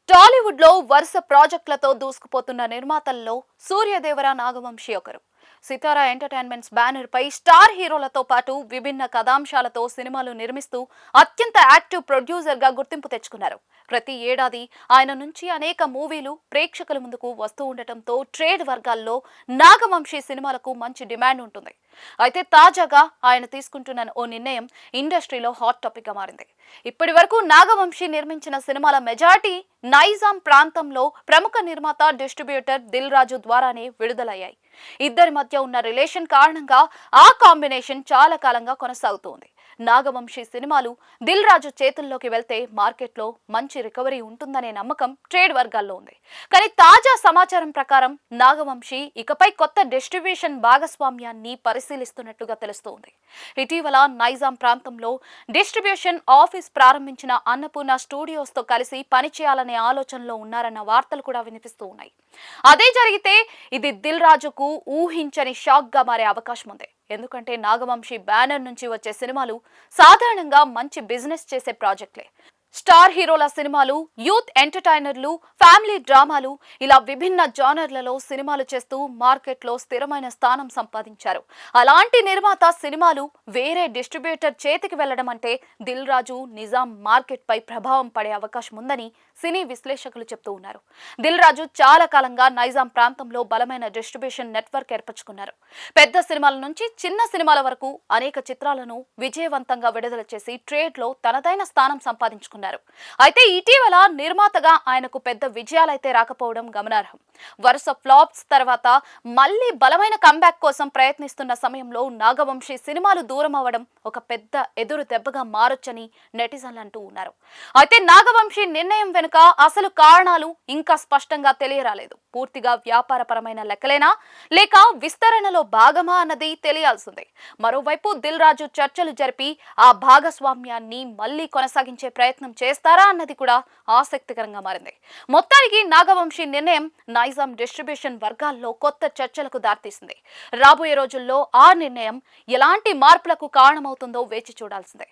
టాలీవుడ్ లో వరుస ప్రాజెక్టులతో దూసుకుపోతున్న నిర్మాతల్లో సూర్యదేవర నాగవంశి ఒకరు. సితారా ఎంటర్టైన్మెంట్స్ బ్యానర్ పై స్టార్ హీరోలతో పాటు విభిన్న కథాంశాలతో సినిమాలు నిర్మిస్తూ అత్యంత యాక్టివ్ ప్రొడ్యూసర్ గా గుర్తింపు తెచ్చుకున్నారు. ప్రతి ఏడాది ఆయన నుంచి అనేక మూవీలు ప్రేక్షకుల ముందుకు వస్తూ ఉండటంతో ట్రేడ్ వర్గాల్లో నాగవంశి సినిమాలకు మంచి డిమాండ్ ఉంటుంది. అయితే తాజాగా ఆయన తీసుకుంటున్న ఓ నిర్ణయం ఇండస్ట్రీలో హాట్ టాపిక్ గా మారింది. ఇప్పటి వరకు నాగవంశి నిర్మించిన సినిమాల మెజారిటీ నైజాం ప్రాంతంలో ప్రముఖ నిర్మాత డిస్ట్రిబ్యూటర్ దిల్ రాజు ద్వారానే విడుదలయ్యాయి. ఇద్దరి మధ్య ఉన్న రిలేషన్ కారణంగా ఆ కాంబినేషన్ చాలా కాలంగా కొనసాగుతోంది. నాగవంశి సినిమాలు దిల్ రాజు చేతుల్లోకి వెళ్తే మార్కెట్లో మంచి రికవరీ ఉంటుందనే నమ్మకం ట్రేడ్ వర్గాల్లో ఉంది. కానీ తాజా సమాచారం ప్రకారం నాగవంశి ఇకపై కొత్త డిస్ట్రిబ్యూషన్ భాగస్వామ్యాన్ని పరిశీలిస్తున్నట్లుగా తెలుస్తోంది. ఇటీవల నైజాం ప్రాంతంలో డిస్ట్రిబ్యూషన్ ఆఫీస్ ప్రారంభించిన అన్నపూర్ణ స్టూడియోస్ తో కలిసి పనిచేయాలనే ఆలోచనలో ఉన్నారన్న వార్తలు కూడా వినిపిస్తూ ఉన్నాయి. అదే జరిగితే ఇది దిల్ రాజుకు ఊహించని షాక్ గా మారే అవకాశం ఉంది. ఎందుకంటే నాగవంశి బ్యానర్ నుంచి వచ్చే సినిమాలు సాధారణంగా మంచి బిజినెస్ చేసే ప్రాజెక్టులే. స్టార్ హీరోల సినిమాలు, యూత్ ఎంటర్టైనర్లు, ఫ్యామిలీ డ్రామాలు ఇలా విభిన్న జానర్లలో సినిమాలు చేస్తూ మార్కెట్లో స్థిరమైన స్థానం సంపాదించారు. అలాంటి నిర్మాత సినిమాలు వేరే డిస్ట్రిబ్యూటర్ చేతికి వెళ్లడం అంటే దిల్ రాజు నిజాం మార్కెట్ పై ప్రభావం పడే అవకాశం ఉందని సినీ విశ్లేషకులు చెప్తూ ఉన్నారు. దిల్ రాజు చాలా కాలంగా నైజాం ప్రాంతంలో బలమైన డిస్ట్రిబ్యూషన్ నెట్వర్క్ ఏర్పరచుకున్నారు. పెద్ద సినిమాల నుంచి చిన్న సినిమాల వరకు అనేక చిత్రాలను విజయవంతంగా విడుదల చేసి ట్రేడ్ లో తనదైన స్థానం సంపాదించుకున్నారు. అయితే ఇటీవల నిర్మాతగా ఆయనకు పెద్ద విజయాలైతే రాకపోవడం గమనార్హం. వరుస ఫ్లాప్స్ తర్వాత మళ్లీ బలమైన కంబ్యాక్ కోసం ప్రయత్నిస్తున్న సమయంలో నాగవంశి సినిమాలు దూరం అవ్వడం ఒక పెద్ద ఎదురు దెబ్బగా మారొచ్చని నెటిజన్లు అంటూ ఉన్నారు. అయితే నాగవంశి నిర్ణయం వెనుక అసలు కారణాలు ఇంకా స్పష్టంగా తెలియరాలేదు. పూర్తిగా వ్యాపారపరమైన లెక్కలేనా లేక విస్తరణలో భాగమా అన్నది తెలియాల్సిందే. మరోవైపు దిల్ రాజు చర్చలు జరిపి ఆ భాగస్వామ్యాన్ని మళ్లీ కొనసాగించే ప్రయత్నం చేస్తారా అన్నది కూడా ఆసక్తికరంగా మారింది. మొత్తానికి నాగవంశి నిర్ణయం నైజాం డిస్ట్రిబ్యూషన్ వర్గాల్లో కొత్త చర్చలకు దారితీసింది. రాబోయే రోజుల్లో ఆ నిర్ణయం ఎలాంటి మార్పులకు కారణమవుతుందో వేచి చూడాల్సిందే.